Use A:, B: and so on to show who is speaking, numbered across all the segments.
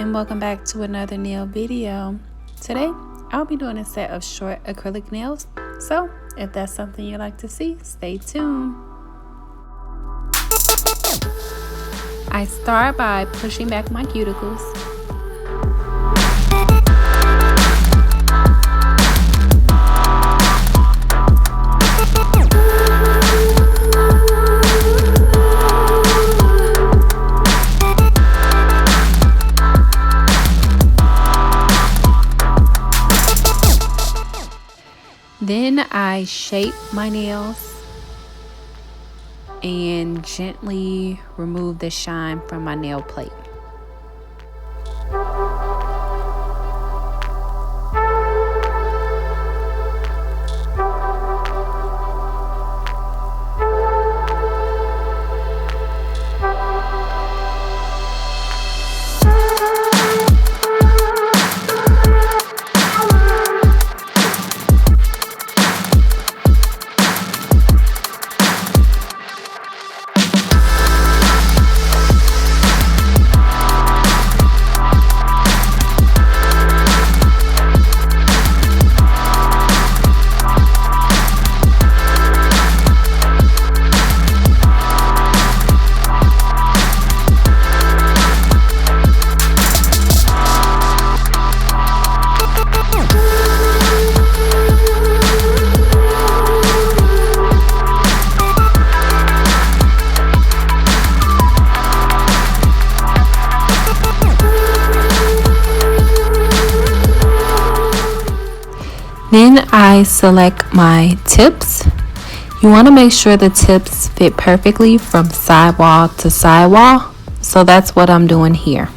A: and welcome back to another nail video. Today I'll be doing a set of short acrylic nails, so if that's something you'd like to see, stay tuned. I start by pushing back my cuticles. Then I shape my nails and gently remove the shine from my nail plate. Then I select my tips. You want to make sure the tips fit perfectly from sidewall to sidewall. So that's what I'm doing here.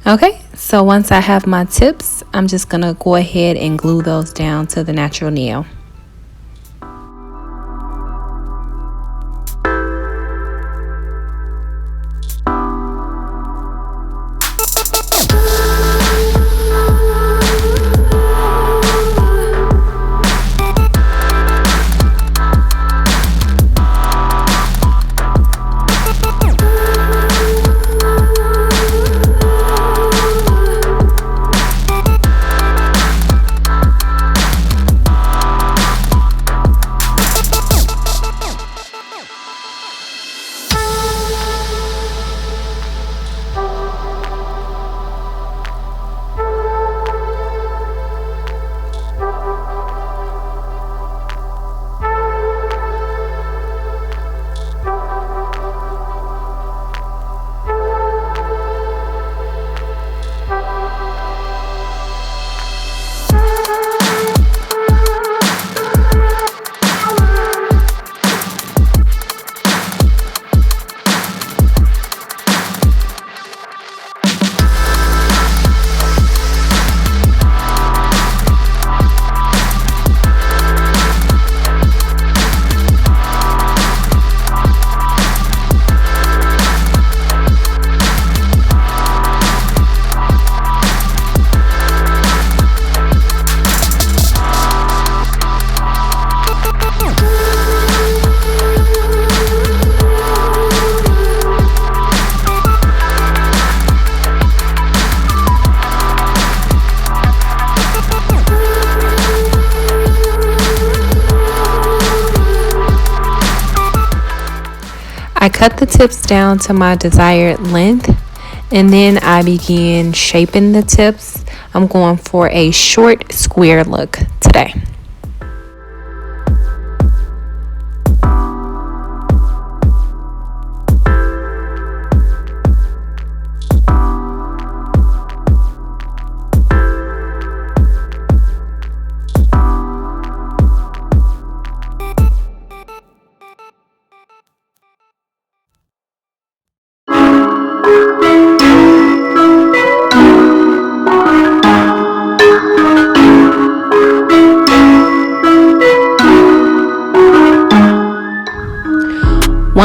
A: Okay, so once I have my tips, I'm just gonna go ahead and glue those down to the natural nail. I cut the tips down to my desired length, and then I begin shaping the tips. I'm going for a short square look today.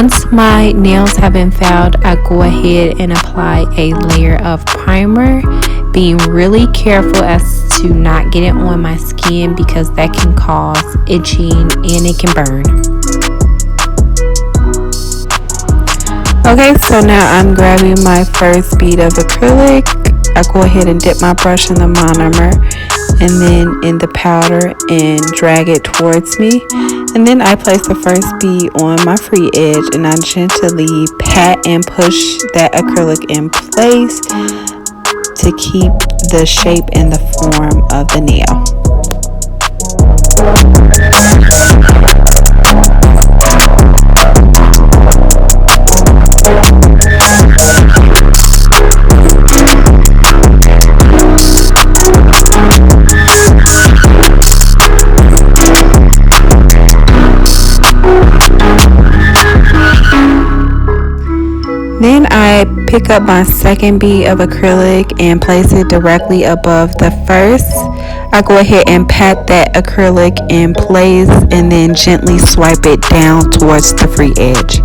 A: Once my nails have been filed, I go ahead and apply a layer of primer, being really careful as to not get it on my skin because that can cause itching and it can burn. Okay, so now I'm grabbing my first bead of acrylic. I go ahead and dip my brush in the monomer and then in the powder and drag it towards me. And then I place the first bead on my free edge and I gently pat and push that acrylic in place to keep the shape and the form of the nail. Then I pick up my second bead of acrylic and place it directly above the first. I go ahead and pat that acrylic in place and then gently swipe it down towards the free edge.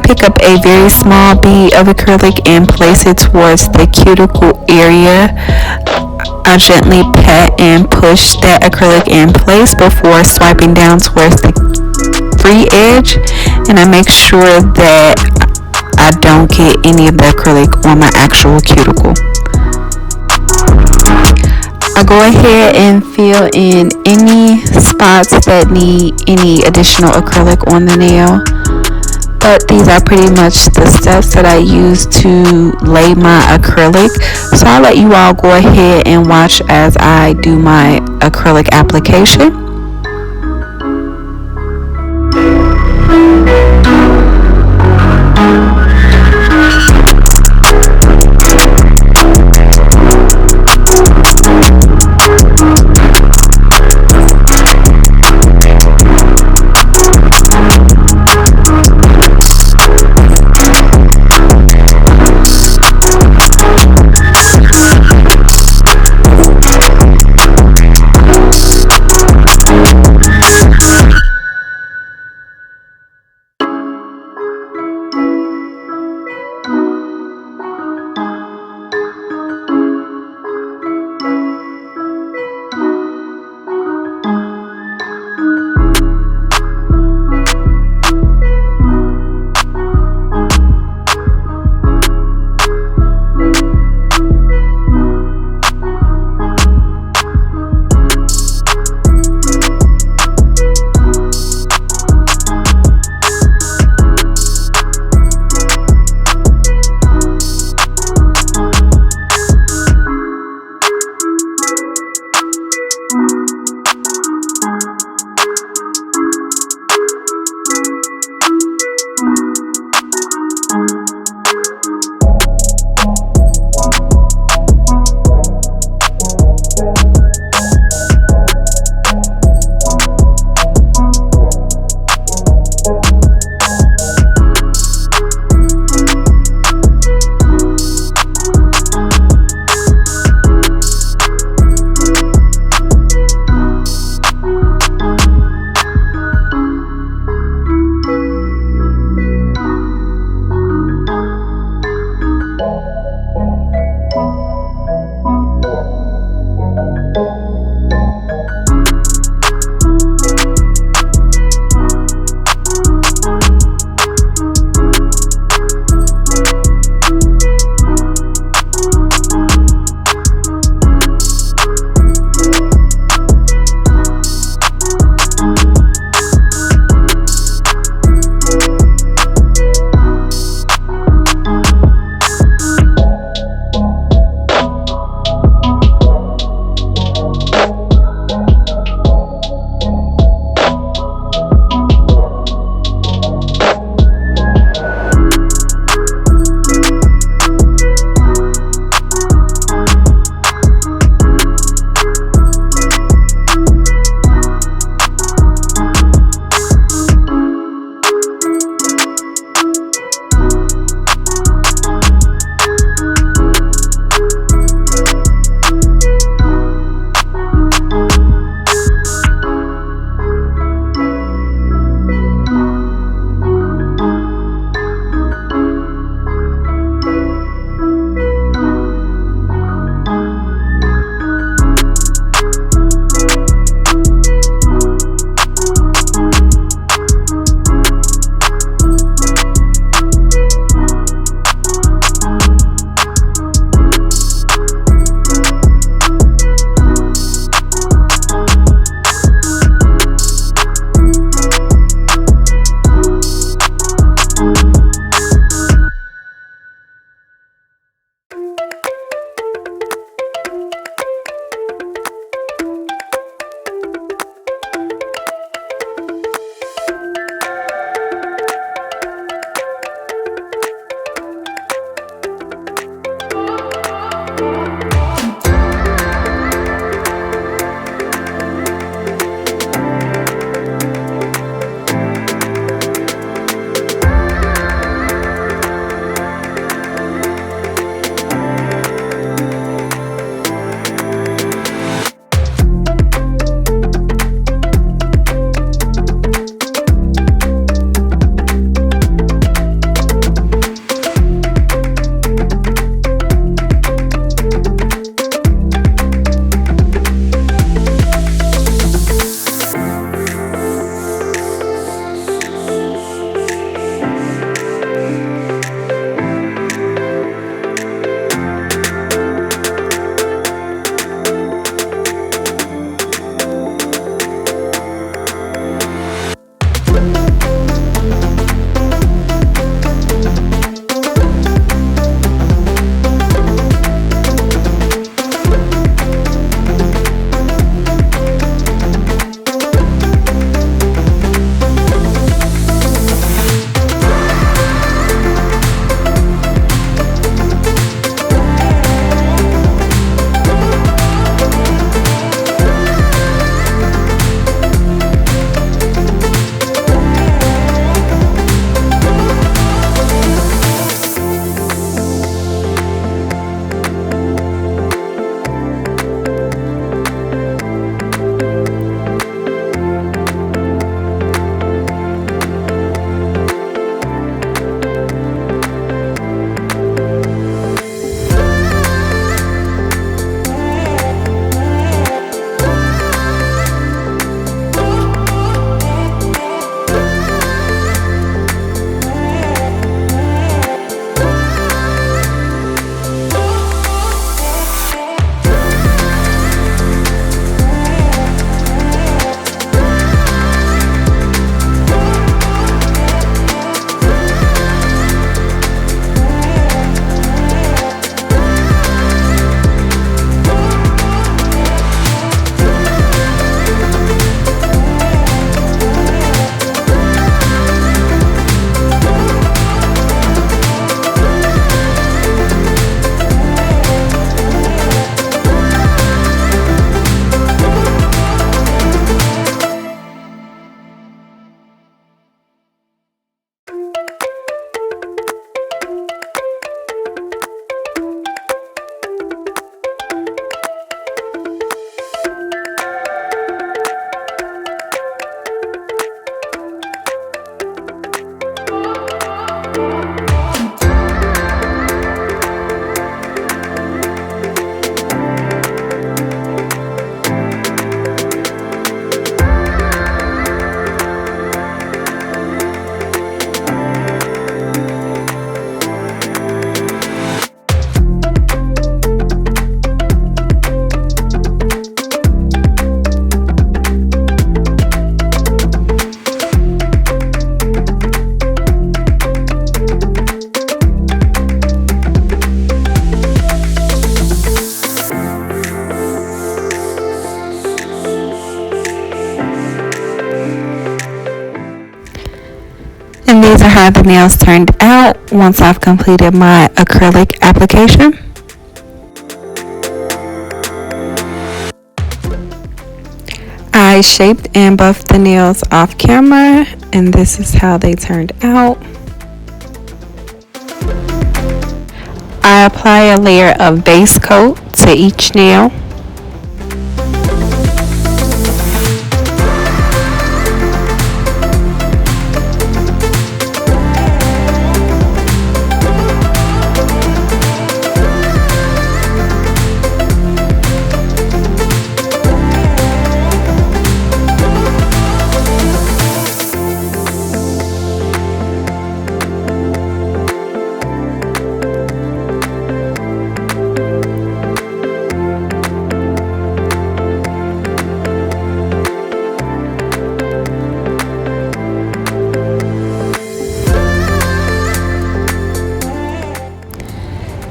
A: Pick up a very small bead of acrylic and place it towards the cuticle area. I gently pat and push that acrylic in place before swiping down towards the free edge, and I make sure that I don't get any of the acrylic on my actual cuticle. I go ahead and fill in any spots that need any additional acrylic on the nail. But these are pretty much the steps that I use to lay my acrylic. So I'll let you all go ahead and watch as I do my acrylic application. And these are how the nails turned out once I've completed my acrylic application. I shaped and buffed the nails off camera, and this is how they turned out. I apply a layer of base coat to each nail.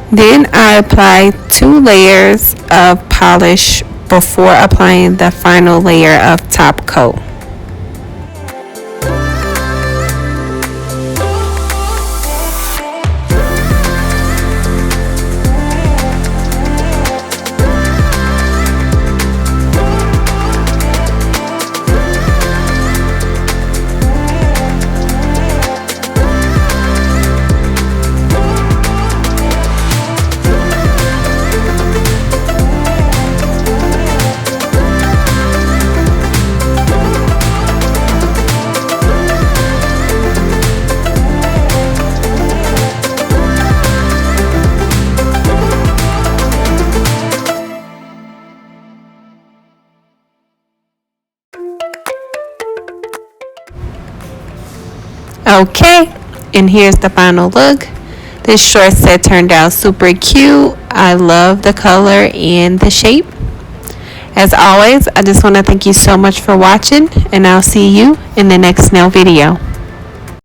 A: Then I apply 2 layers of polish before applying the final layer of top coat. Okay, and here's the final look. This short set turned out super cute. I love the color and the shape. As always, I just want to thank you so much for watching, and I'll see you in the next nail video.